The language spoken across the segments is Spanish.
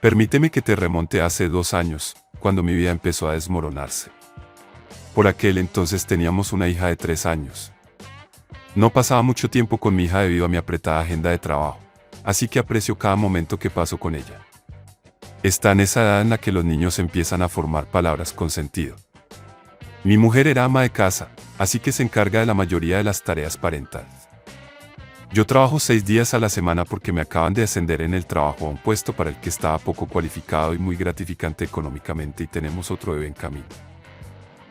Permíteme que te remonte hace 2 años, cuando mi vida empezó a desmoronarse. Por aquel entonces teníamos una hija de 3 años. No pasaba mucho tiempo con mi hija debido a mi apretada agenda de trabajo, así que aprecio cada momento que paso con ella. Está en esa edad en la que los niños empiezan a formar palabras con sentido. Mi mujer era ama de casa, así que se encarga de la mayoría de las tareas parentales. Yo trabajo 6 días a la semana porque me acaban de ascender en el trabajo a un puesto para el que estaba poco cualificado y muy gratificante económicamente y tenemos otro bebé en camino.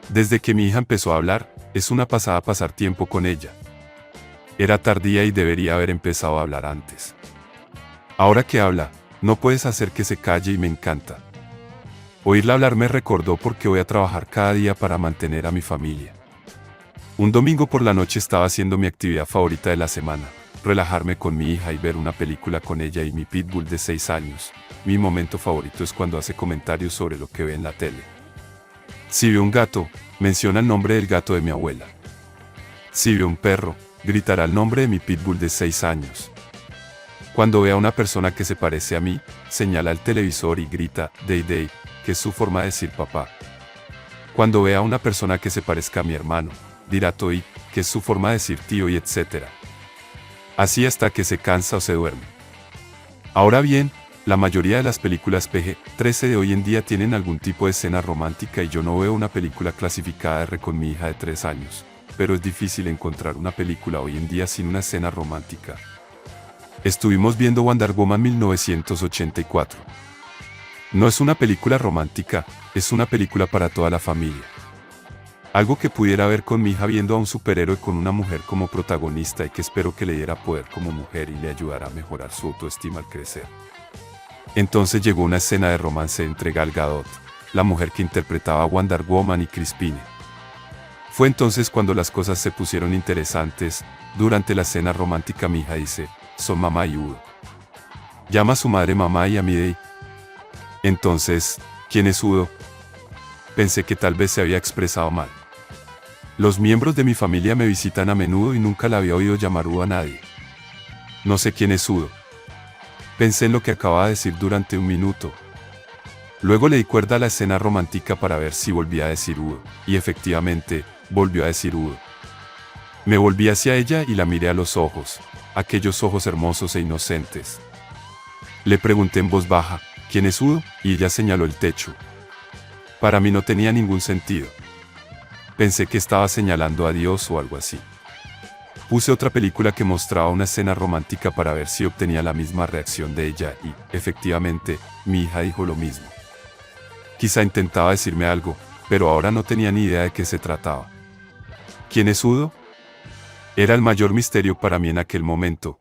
Desde que mi hija empezó a hablar, es una pasada pasar tiempo con ella. Era tardía y debería haber empezado a hablar antes. Ahora que habla, no puedes hacer que se calle y me encanta. Oírla hablar me recordó porque voy a trabajar cada día para mantener a mi familia. Un domingo por la noche estaba haciendo mi actividad favorita de la semana, relajarme con mi hija y ver una película con ella y mi pitbull de 6 años. Mi momento favorito es cuando hace comentarios sobre lo que ve en la tele. Si ve un gato, menciona el nombre del gato de mi abuela. Si ve un perro, gritará el nombre de mi pitbull de 6 años. Cuando ve a una persona que se parece a mí, señala el televisor y grita, Day Day, que es su forma de decir papá. Cuando ve a una persona que se parezca a mi hermano, dirá Toy, que es su forma de decir tío y etc. Así hasta que se cansa o se duerme. Ahora bien, la mayoría de las películas PG-13 de hoy en día tienen algún tipo de escena romántica y yo no veo una película clasificada R con mi hija de 3 años, pero es difícil encontrar una película hoy en día sin una escena romántica. Estuvimos viendo Wonder Woman 1984. No es una película romántica, es una película para toda la familia. Algo que pudiera ver con mi hija viendo a un superhéroe con una mujer como protagonista y que espero que le diera poder como mujer y le ayudara a mejorar su autoestima al crecer. Entonces llegó una escena de romance entre Gal Gadot, la mujer que interpretaba a Wonder Woman, y Chris Pine. Fue entonces cuando las cosas se pusieron interesantes. Durante la escena romántica mi hija dice, son mamá y Udo. Llama a su madre mamá y a mí Day. Entonces, ¿quién es Udo? Pensé que tal vez se había expresado mal. Los miembros de mi familia me visitan a menudo y nunca le había oído llamar Udo a nadie. No sé quién es Udo. Pensé en lo que acababa de decir durante un minuto. Luego le di cuerda a la escena romántica para ver si volvía a decir Udo, y efectivamente, volvió a decir Udo. Me volví hacia ella y la miré a los ojos, aquellos ojos hermosos e inocentes. Le pregunté en voz baja, ¿quién es Udo? Y ella señaló el techo. Para mí no tenía ningún sentido. Pensé que estaba señalando a Dios o algo así. Puse otra película que mostraba una escena romántica para ver si obtenía la misma reacción de ella y, efectivamente, mi hija dijo lo mismo. Quizá intentaba decirme algo, pero ahora no tenía ni idea de qué se trataba. ¿Quién es Udo? Era el mayor misterio para mí en aquel momento.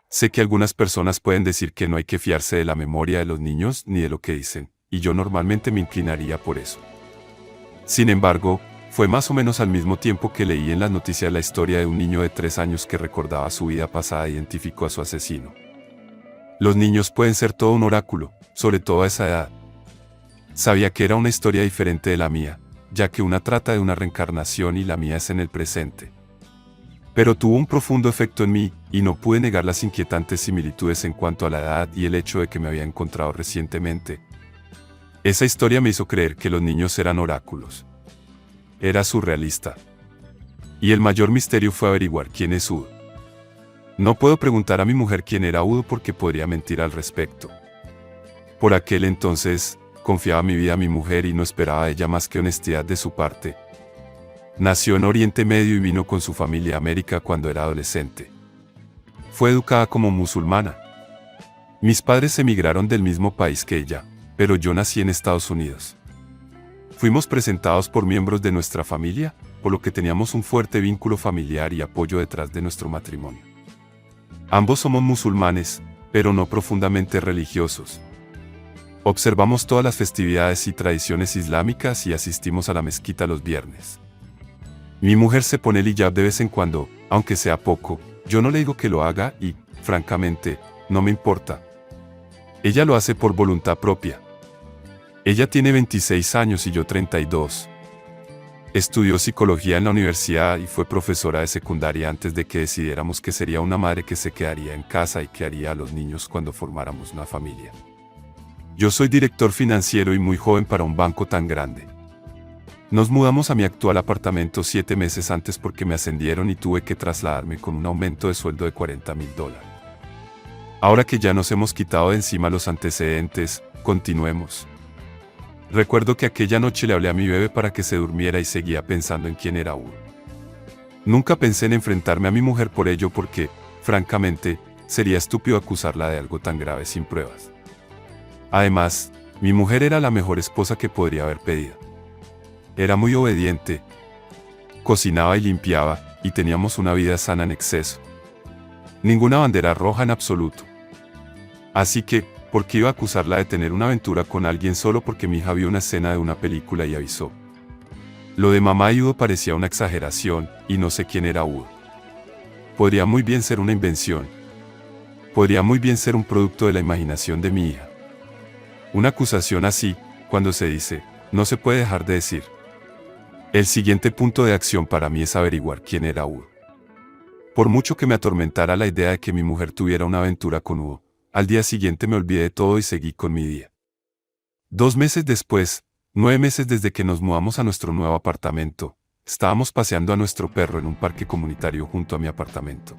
Sé que algunas personas pueden decir que no hay que fiarse de la memoria de los niños ni de lo que dicen, y yo normalmente me inclinaría por eso. Sin embargo, fue más o menos al mismo tiempo que leí en las noticias la historia de un niño de 3 años que recordaba su vida pasada e identificó a su asesino. Los niños pueden ser todo un oráculo, sobre todo a esa edad. Sabía que era una historia diferente de la mía, ya que una trata de una reencarnación y la mía es en el presente. Pero tuvo un profundo efecto en mí, y no pude negar las inquietantes similitudes en cuanto a la edad y el hecho de que me había encontrado recientemente. Esa historia me hizo creer que los niños eran oráculos. Era surrealista. Y el mayor misterio fue averiguar quién es Udo. No puedo preguntar a mi mujer quién era Udo porque podría mentir al respecto. Por aquel entonces, confiaba mi vida a mi mujer y no esperaba de ella más que honestidad de su parte. Nació en Oriente Medio y vino con su familia a América cuando era adolescente. Fue educada como musulmana. Mis padres emigraron del mismo país que ella, pero yo nací en Estados Unidos. Fuimos presentados por miembros de nuestra familia, por lo que teníamos un fuerte vínculo familiar y apoyo detrás de nuestro matrimonio. Ambos somos musulmanes, pero no profundamente religiosos. Observamos todas las festividades y tradiciones islámicas y asistimos a la mezquita los viernes. Mi mujer se pone el hijab de vez en cuando, aunque sea poco. Yo no le digo que lo haga y, francamente, no me importa. Ella lo hace por voluntad propia. Ella tiene 26 años y yo 32. Estudió psicología en la universidad y fue profesora de secundaria antes de que decidiéramos que sería una madre que se quedaría en casa y que haría a los niños cuando formáramos una familia. Yo soy director financiero y muy joven para un banco tan grande. Nos mudamos a mi actual apartamento 7 meses antes porque me ascendieron y tuve que trasladarme con un aumento de sueldo de $40,000. Ahora que ya nos hemos quitado de encima los antecedentes, continuemos. Recuerdo que aquella noche le hablé a mi bebé para que se durmiera y seguía pensando en quién era Hugo. Nunca pensé en enfrentarme a mi mujer por ello porque, francamente, sería estúpido acusarla de algo tan grave sin pruebas. Además, mi mujer era la mejor esposa que podría haber pedido. Era muy obediente, cocinaba y limpiaba, y teníamos una vida sana en exceso. Ninguna bandera roja en absoluto. Así que, ¿por qué iba a acusarla de tener una aventura con alguien solo porque mi hija vio una escena de una película y avisó? Lo de mamá y Udo parecía una exageración, y no sé quién era Udo. Podría muy bien ser una invención. Podría muy bien ser un producto de la imaginación de mi hija. Una acusación así, cuando se dice, no se puede dejar de decir. El siguiente punto de acción para mí es averiguar quién era Udo. Por mucho que me atormentara la idea de que mi mujer tuviera una aventura con Udo, al día siguiente me olvidé de todo y seguí con mi día. 2 meses después, 9 meses desde que nos mudamos a nuestro nuevo apartamento, estábamos paseando a nuestro perro en un parque comunitario junto a mi apartamento.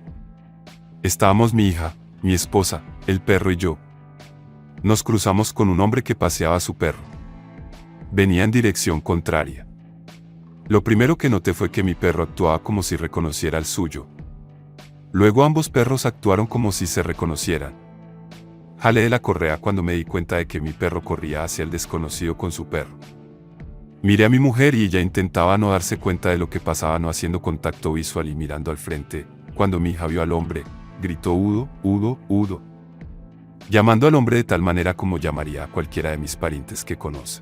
Estábamos mi hija, mi esposa, el perro y yo. Nos cruzamos con un hombre que paseaba a su perro. Venía en dirección contraria. Lo primero que noté fue que mi perro actuaba como si reconociera al suyo. Luego ambos perros actuaron como si se reconocieran. Jalé de la correa cuando me di cuenta de que mi perro corría hacia el desconocido con su perro. Miré a mi mujer y ella intentaba no darse cuenta de lo que pasaba no haciendo contacto visual y mirando al frente. Cuando mi hija vio al hombre, gritó Udo, Udo, Udo. Llamando al hombre de tal manera como llamaría a cualquiera de mis parientes que conoce.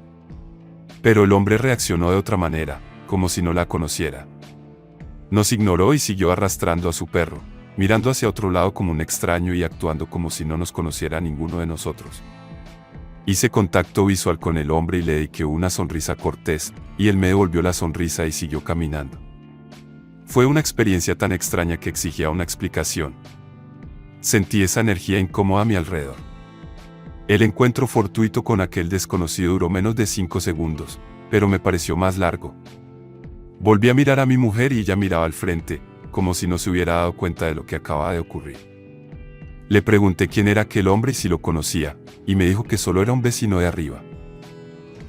Pero el hombre reaccionó de otra manera, como si no la conociera. Nos ignoró y siguió arrastrando a su perro, mirando hacia otro lado como un extraño y actuando como si no nos conociera a ninguno de nosotros. Hice contacto visual con el hombre y le dediqué una sonrisa cortés, y él me devolvió la sonrisa y siguió caminando. Fue una experiencia tan extraña que exigía una explicación. Sentí esa energía incómoda a mi alrededor. El encuentro fortuito con aquel desconocido duró menos de 5 segundos, pero me pareció más largo. Volví a mirar a mi mujer y ella miraba al frente, como si no se hubiera dado cuenta de lo que acababa de ocurrir. Le pregunté quién era aquel hombre y si lo conocía, y me dijo que solo era un vecino de arriba.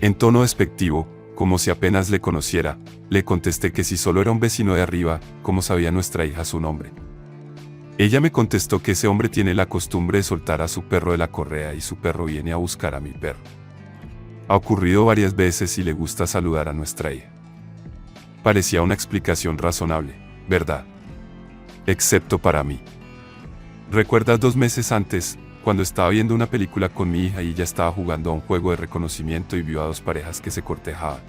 En tono despectivo, como si apenas le conociera, le contesté que si solo era un vecino de arriba, ¿cómo sabía nuestra hija su nombre? Ella me contestó que ese hombre tiene la costumbre de soltar a su perro de la correa y su perro viene a buscar a mi perro. Ha ocurrido varias veces y le gusta saludar a nuestra hija. Parecía una explicación razonable, ¿verdad? Excepto para mí. ¿Recuerdas 2 meses antes, cuando estaba viendo una película con mi hija y ella estaba jugando a un juego de reconocimiento y vio a 2 parejas que se cortejaban?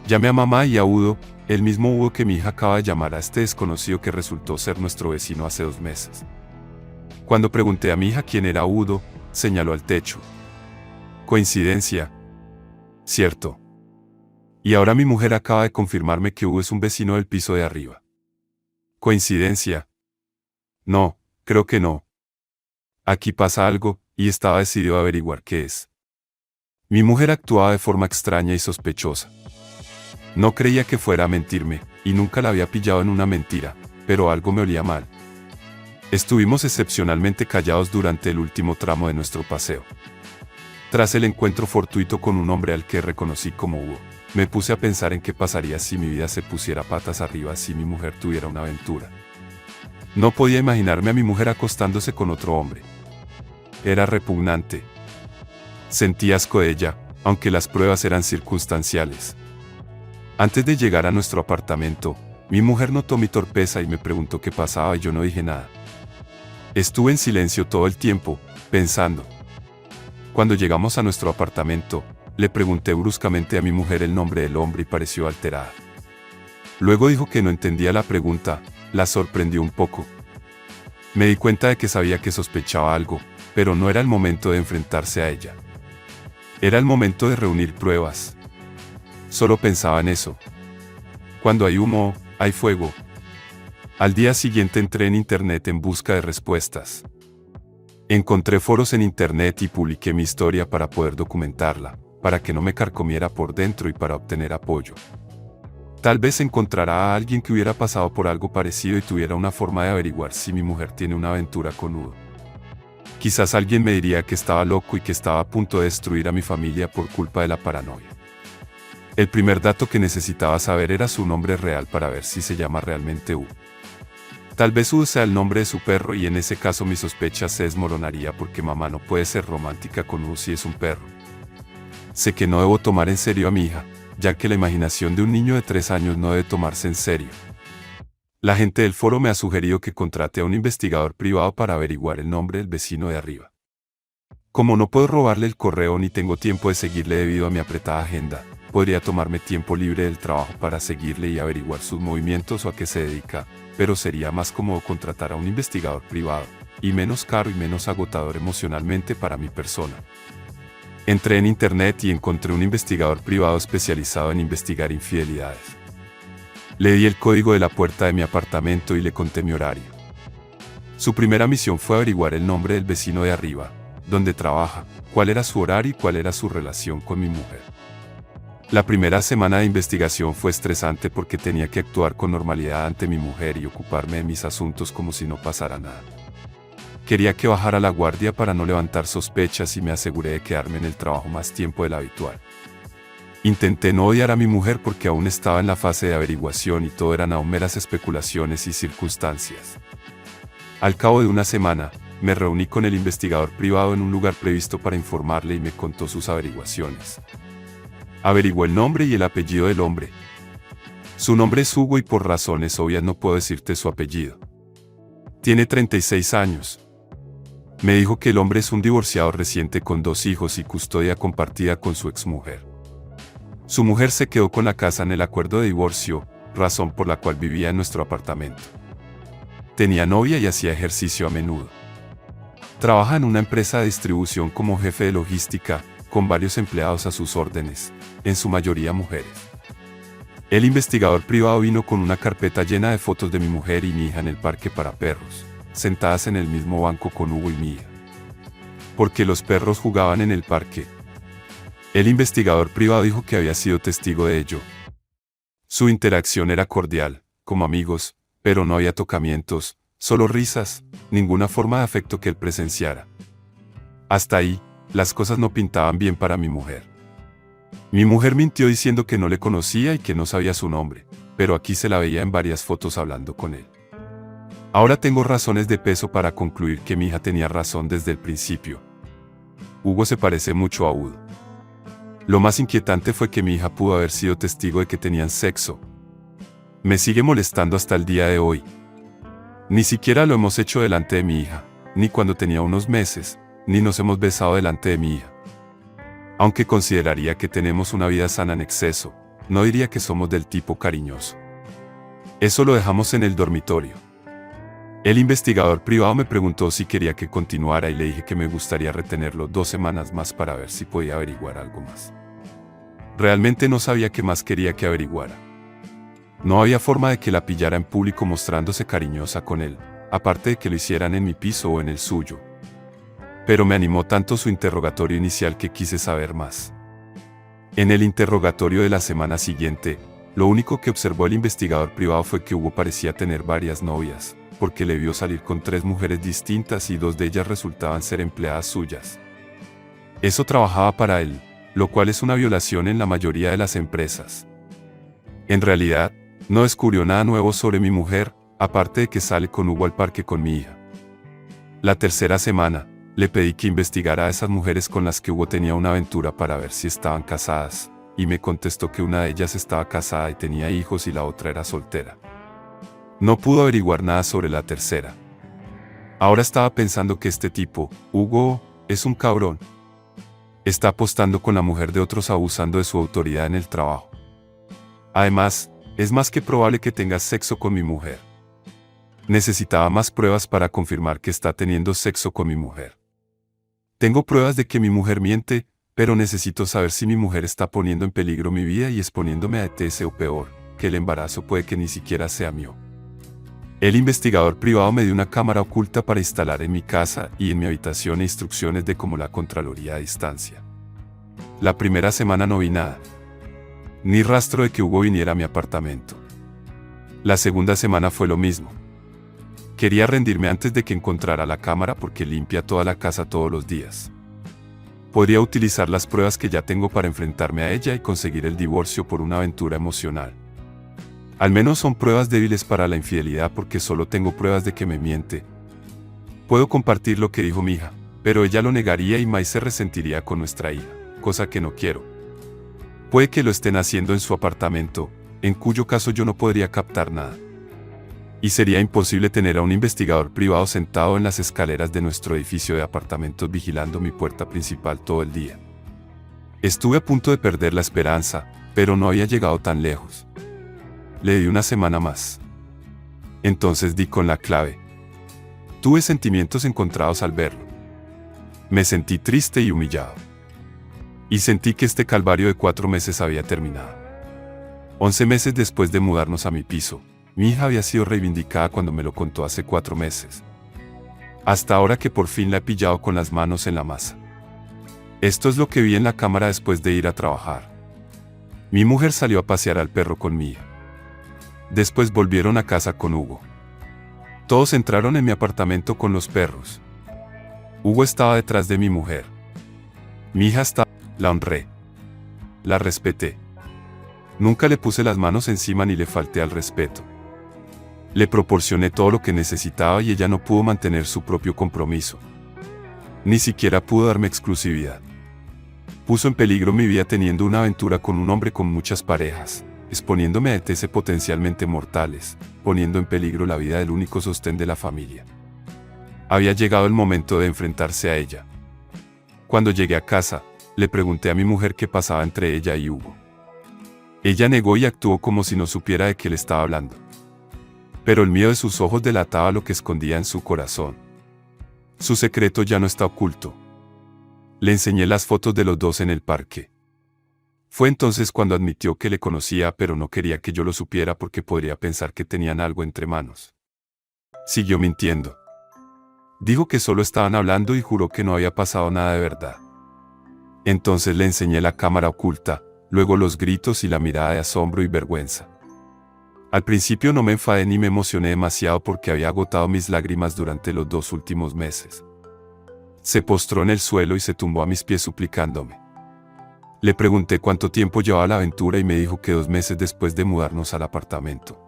Llamé a mamá y a Udo, el mismo Udo que mi hija acaba de llamar a este desconocido que resultó ser nuestro vecino hace 2 meses. Cuando pregunté a mi hija quién era Udo, señaló al techo. ¿Coincidencia? Cierto. Y ahora mi mujer acaba de confirmarme que Hugo es un vecino del piso de arriba. ¿Coincidencia? No, creo que no. Aquí pasa algo, y estaba decidido a averiguar qué es. Mi mujer actuaba de forma extraña y sospechosa. No creía que fuera a mentirme, y nunca la había pillado en una mentira, pero algo me olía mal. Estuvimos excepcionalmente callados durante el último tramo de nuestro paseo. Tras el encuentro fortuito con un hombre al que reconocí como Hugo, me puse a pensar en qué pasaría si mi vida se pusiera patas arriba si mi mujer tuviera una aventura. No podía imaginarme a mi mujer acostándose con otro hombre. Era repugnante. Sentí asco de ella, aunque las pruebas eran circunstanciales. Antes de llegar a nuestro apartamento, mi mujer notó mi torpeza y me preguntó qué pasaba y yo no dije nada. Estuve en silencio todo el tiempo, pensando. Cuando llegamos a nuestro apartamento, le pregunté bruscamente a mi mujer el nombre del hombre y pareció alterada. Luego dijo que no entendía la pregunta, la sorprendió un poco. Me di cuenta de que sabía que sospechaba algo, pero no era el momento de enfrentarse a ella. Era el momento de reunir pruebas. Solo pensaba en eso. Cuando hay humo, hay fuego. Al día siguiente entré en internet en busca de respuestas. Encontré foros en internet y publiqué mi historia para poder documentarla, para que no me carcomiera por dentro y para obtener apoyo. Tal vez encontrará a alguien que hubiera pasado por algo parecido y tuviera una forma de averiguar si mi mujer tiene una aventura con Udo. Quizás alguien me diría que estaba loco y que estaba a punto de destruir a mi familia por culpa de la paranoia. El primer dato que necesitaba saber era su nombre real para ver si se llama realmente Udo. Tal vez Udo sea el nombre de su perro y en ese caso mi sospecha se desmoronaría porque mamá no puede ser romántica con Udo si es un perro. Sé que no debo tomar en serio a mi hija, ya que la imaginación de un niño de 3 años no debe tomarse en serio. La gente del foro me ha sugerido que contrate a un investigador privado para averiguar el nombre del vecino de arriba. Como no puedo robarle el correo ni tengo tiempo de seguirle debido a mi apretada agenda, podría tomarme tiempo libre del trabajo para seguirle y averiguar sus movimientos o a qué se dedica, pero sería más cómodo contratar a un investigador privado, y menos caro y menos agotador emocionalmente para mi persona. Entré en internet y encontré un investigador privado especializado en investigar infidelidades. Le di el código de la puerta de mi apartamento y le conté mi horario. Su primera misión fue averiguar el nombre del vecino de arriba, dónde trabaja, cuál era su horario y cuál era su relación con mi mujer. La primera semana de investigación fue estresante porque tenía que actuar con normalidad ante mi mujer y ocuparme de mis asuntos como si no pasara nada. Quería que bajara la guardia para no levantar sospechas y me aseguré de quedarme en el trabajo más tiempo del habitual. Intenté no odiar a mi mujer porque aún estaba en la fase de averiguación y todo eran aún meras especulaciones y circunstancias. Al cabo de una semana, me reuní con el investigador privado en un lugar previsto para informarle y me contó sus averiguaciones. Averiguó el nombre y el apellido del hombre. Su nombre es Hugo y por razones obvias no puedo decirte su apellido. Tiene 36 años. Me dijo que el hombre es un divorciado reciente con 2 hijos y custodia compartida con su exmujer. Su mujer se quedó con la casa en el acuerdo de divorcio, razón por la cual vivía en nuestro apartamento. Tenía novia y hacía ejercicio a menudo. Trabaja en una empresa de distribución como jefe de logística, con varios empleados a sus órdenes, en su mayoría mujeres. El investigador privado vino con una carpeta llena de fotos de mi mujer y mi hija en el parque para perros, sentadas en el mismo banco con Hugo y mi hija. Porque los perros jugaban en el parque. El investigador privado dijo que había sido testigo de ello. Su interacción era cordial, como amigos, pero no había tocamientos, solo risas, ninguna forma de afecto que él presenciara. Hasta ahí, las cosas no pintaban bien para mi mujer. Mi mujer mintió diciendo que no le conocía y que no sabía su nombre, pero aquí se la veía en varias fotos hablando con él. Ahora tengo razones de peso para concluir que mi hija tenía razón desde el principio. Hugo se parece mucho a Udo. Lo más inquietante fue que mi hija pudo haber sido testigo de que tenían sexo. Me sigue molestando hasta el día de hoy. Ni siquiera lo hemos hecho delante de mi hija, ni cuando tenía unos meses, ni nos hemos besado delante de mi hija. Aunque consideraría que tenemos una vida sana en exceso, no diría que somos del tipo cariñoso. Eso lo dejamos en el dormitorio. El investigador privado me preguntó si quería que continuara y le dije que me gustaría retenerlo 2 semanas más para ver si podía averiguar algo más. Realmente no sabía qué más quería que averiguara. No había forma de que la pillara en público mostrándose cariñosa con él, aparte de que lo hicieran en mi piso o en el suyo. Pero me animó tanto su interrogatorio inicial que quise saber más. En el interrogatorio de la semana siguiente, lo único que observó el investigador privado fue que Hugo parecía tener varias novias, porque le vio salir con 3 mujeres distintas y 2 de ellas resultaban ser empleadas suyas. Eso trabajaba para él, lo cual es una violación en la mayoría de las empresas. En realidad, no descubrió nada nuevo sobre mi mujer, aparte de que sale con Hugo al parque con mi hija. La tercera semana, le pedí que investigara a esas mujeres con las que Hugo tenía una aventura para ver si estaban casadas, y me contestó que una de ellas estaba casada y tenía hijos y la otra era soltera. No pudo averiguar nada sobre la tercera. Ahora estaba pensando que este tipo, Hugo, es un cabrón. Está apostando con la mujer de otros abusando de su autoridad en el trabajo. Además, es más que probable que tenga sexo con mi mujer. Necesitaba más pruebas para confirmar que está teniendo sexo con mi mujer. Tengo pruebas de que mi mujer miente, pero necesito saber si mi mujer está poniendo en peligro mi vida y exponiéndome a ETS o peor, que el embarazo puede que ni siquiera sea mío. El investigador privado me dio una cámara oculta para instalar en mi casa y en mi habitación e instrucciones de cómo la Contraloría a distancia. La primera semana no vi nada. Ni rastro de que Hugo viniera a mi apartamento. La segunda semana fue lo mismo. Quería rendirme antes de que encontrara la cámara porque limpia toda la casa todos los días. Podría utilizar las pruebas que ya tengo para enfrentarme a ella y conseguir el divorcio por una aventura emocional. Al menos son pruebas débiles para la infidelidad porque solo tengo pruebas de que me miente. Puedo compartir lo que dijo mi hija, pero ella lo negaría y Mai se resentiría con nuestra hija, cosa que no quiero. Puede que lo estén haciendo en su apartamento, en cuyo caso yo no podría captar nada. Y sería imposible tener a un investigador privado sentado en las escaleras de nuestro edificio de apartamentos vigilando mi puerta principal todo el día. Estuve a punto de perder la esperanza, pero no había llegado tan lejos. Le di una semana más. Entonces di con la clave. Tuve sentimientos encontrados al verlo. Me sentí triste y humillado. Y sentí que este calvario de 4 meses había terminado. 11 meses después de mudarnos a mi piso, mi hija había sido reivindicada cuando me lo contó hace 4 meses. Hasta ahora que por fin la he pillado con las manos en la masa. Esto es lo que vi en la cámara después de ir a trabajar. Mi mujer salió a pasear al perro con mi hija. Después volvieron a casa con Hugo. Todos entraron en mi apartamento con los perros. Hugo estaba detrás de mi mujer. Mi hija estaba. La honré. La respeté. Nunca le puse las manos encima ni le falté al respeto. Le proporcioné todo lo que necesitaba y ella no pudo mantener su propio compromiso. Ni siquiera pudo darme exclusividad. Puso en peligro mi vida teniendo una aventura con un hombre con muchas parejas, exponiéndome a ETs potencialmente mortales, poniendo en peligro la vida del único sostén de la familia. Había llegado el momento de enfrentarse a ella. Cuando llegué a casa, le pregunté a mi mujer qué pasaba entre ella y Hugo. Ella negó y actuó como si no supiera de qué le estaba hablando. Pero el miedo de sus ojos delataba lo que escondía en su corazón. Su secreto ya no está oculto. Le enseñé las fotos de los dos en el parque. Fue entonces cuando admitió que le conocía pero no quería que yo lo supiera porque podría pensar que tenían algo entre manos. Siguió mintiendo. Dijo que solo estaban hablando y juró que no había pasado nada de verdad. Entonces le enseñé la cámara oculta, luego los gritos y la mirada de asombro y vergüenza. Al principio no me enfadé ni me emocioné demasiado porque había agotado mis lágrimas durante los 2 últimos meses. Se postró en el suelo y se tumbó a mis pies suplicándome. Le pregunté cuánto tiempo llevaba la aventura y me dijo que 2 meses después de mudarnos al apartamento.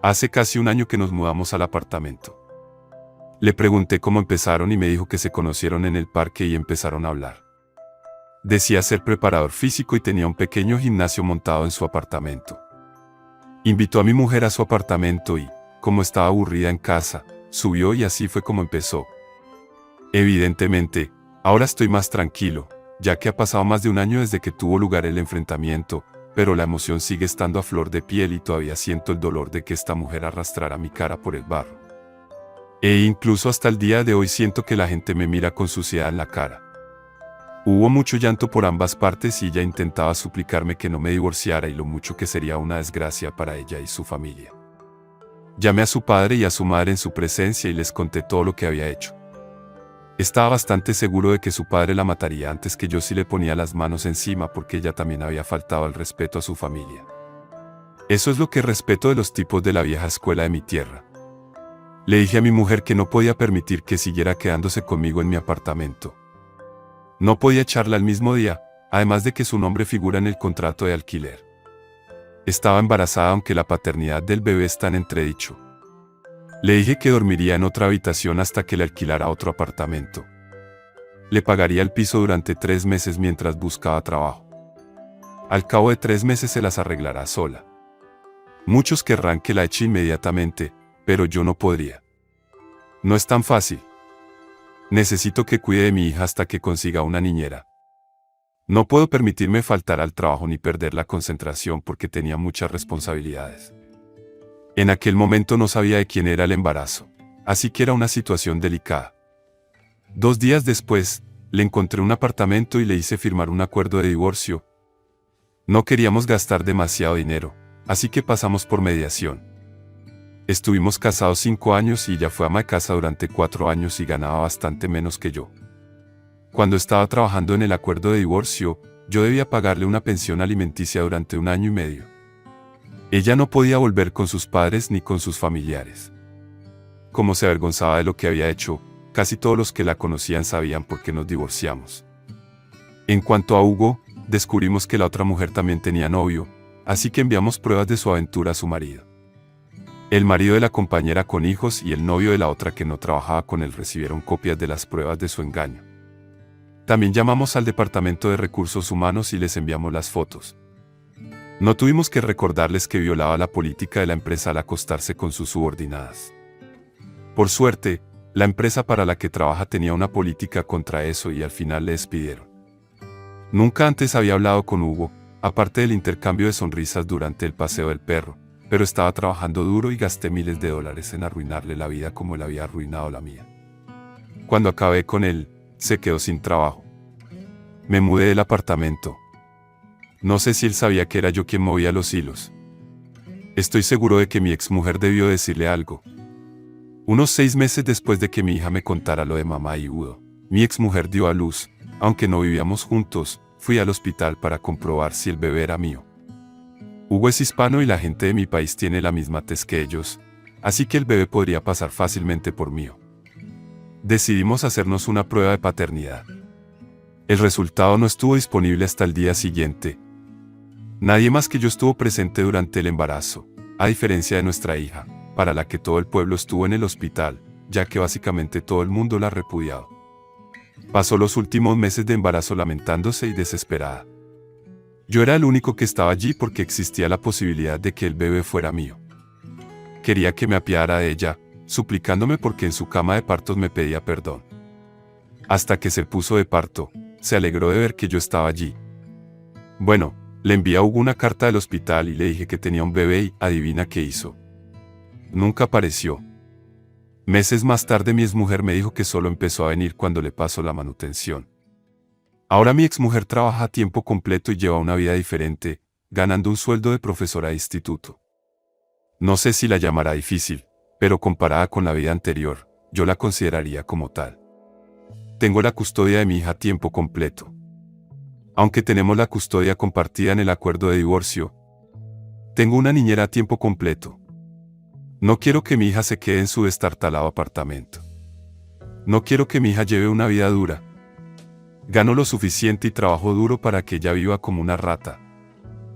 Hace casi 1 año que nos mudamos al apartamento. Le pregunté cómo empezaron y me dijo que se conocieron en el parque y empezaron a hablar. Decía ser preparador físico y tenía un pequeño gimnasio montado en su apartamento. Invitó a mi mujer a su apartamento y, como estaba aburrida en casa, subió y así fue como empezó. Evidentemente, ahora estoy más tranquilo, ya que ha pasado más de 1 año desde que tuvo lugar el enfrentamiento, pero la emoción sigue estando a flor de piel y todavía siento el dolor de que esta mujer arrastrara mi cara por el barro. E incluso hasta el día de hoy siento que la gente me mira con suciedad en la cara. Hubo mucho llanto por ambas partes y ella intentaba suplicarme que no me divorciara y lo mucho que sería una desgracia para ella y su familia. Llamé a su padre y a su madre en su presencia y les conté todo lo que había hecho. Estaba bastante seguro de que su padre la mataría antes que yo si le ponía las manos encima porque ella también había faltado al respeto a su familia. Eso es lo que respeto de los tipos de la vieja escuela de mi tierra. Le dije a mi mujer que no podía permitir que siguiera quedándose conmigo en mi apartamento. No podía echarla el mismo día, además de que su nombre figura en el contrato de alquiler. Estaba embarazada aunque la paternidad del bebé está en entredicho. Le dije que dormiría en otra habitación hasta que le alquilara otro apartamento. Le pagaría el piso durante 3 meses mientras buscaba trabajo. Al cabo de 3 meses se las arreglará sola. Muchos querrán que la eche inmediatamente, pero yo no podría. No es tan fácil. Necesito que cuide de mi hija hasta que consiga una niñera. No puedo permitirme faltar al trabajo ni perder la concentración porque tenía muchas responsabilidades. En aquel momento no sabía de quién era el embarazo, así que era una situación delicada. 2 días después, le encontré un apartamento y le hice firmar un acuerdo de divorcio. No queríamos gastar demasiado dinero, así que pasamos por mediación. Estuvimos casados 5 años y ella fue ama de casa durante 4 años y ganaba bastante menos que yo. Cuando estaba trabajando en el acuerdo de divorcio, yo debía pagarle una pensión alimenticia durante 1 año y medio. Ella no podía volver con sus padres ni con sus familiares. Como se avergonzaba de lo que había hecho, casi todos los que la conocían sabían por qué nos divorciamos. En cuanto a Hugo, descubrimos que la otra mujer también tenía novio, así que enviamos pruebas de su aventura a su marido. El marido de la compañera con hijos y el novio de la otra que no trabajaba con él recibieron copias de las pruebas de su engaño. También llamamos al Departamento de Recursos Humanos y les enviamos las fotos. No tuvimos que recordarles que violaba la política de la empresa al acostarse con sus subordinadas. Por suerte, la empresa para la que trabaja tenía una política contra eso y al final le despidieron. Nunca antes había hablado con Hugo, aparte del intercambio de sonrisas durante el paseo del perro, pero estaba trabajando duro y gasté miles de dólares en arruinarle la vida como él había arruinado la mía. Cuando acabé con él, se quedó sin trabajo. Me mudé del apartamento. No sé si él sabía que era yo quien movía los hilos. Estoy seguro de que mi exmujer debió decirle algo. Unos 6 meses después de que mi hija me contara lo de mamá y Udo, mi exmujer dio a luz. Aunque no vivíamos juntos, fui al hospital para comprobar si el bebé era mío. Hugo es hispano y la gente de mi país tiene la misma tez que ellos, así que el bebé podría pasar fácilmente por mío. Decidimos hacernos una prueba de paternidad. El resultado no estuvo disponible hasta el día siguiente. Nadie más que yo estuvo presente durante el embarazo, a diferencia de nuestra hija, para la que todo el pueblo estuvo en el hospital, ya que básicamente todo el mundo la ha repudiado. Pasó los últimos meses de embarazo lamentándose y desesperada. Yo era el único que estaba allí porque existía la posibilidad de que el bebé fuera mío. Quería que me apiadara de ella, suplicándome porque en su cama de partos me pedía perdón. Hasta que se puso de parto, se alegró de ver que yo estaba allí. Bueno, le envié a Hugo una carta del hospital y le dije que tenía un bebé y adivina qué hizo. Nunca apareció. Meses más tarde mi exmujer me dijo que solo empezó a venir cuando le pasó la manutención. Ahora mi exmujer trabaja a tiempo completo y lleva una vida diferente, ganando un sueldo de profesora de instituto. No sé si la llamará difícil, pero comparada con la vida anterior, yo la consideraría como tal. Tengo la custodia de mi hija a tiempo completo. Aunque tenemos la custodia compartida en el acuerdo de divorcio, tengo una niñera a tiempo completo. No quiero que mi hija se quede en su destartalado apartamento. No quiero que mi hija lleve una vida dura. Gano lo suficiente y trabajo duro para que ella viva como una rata.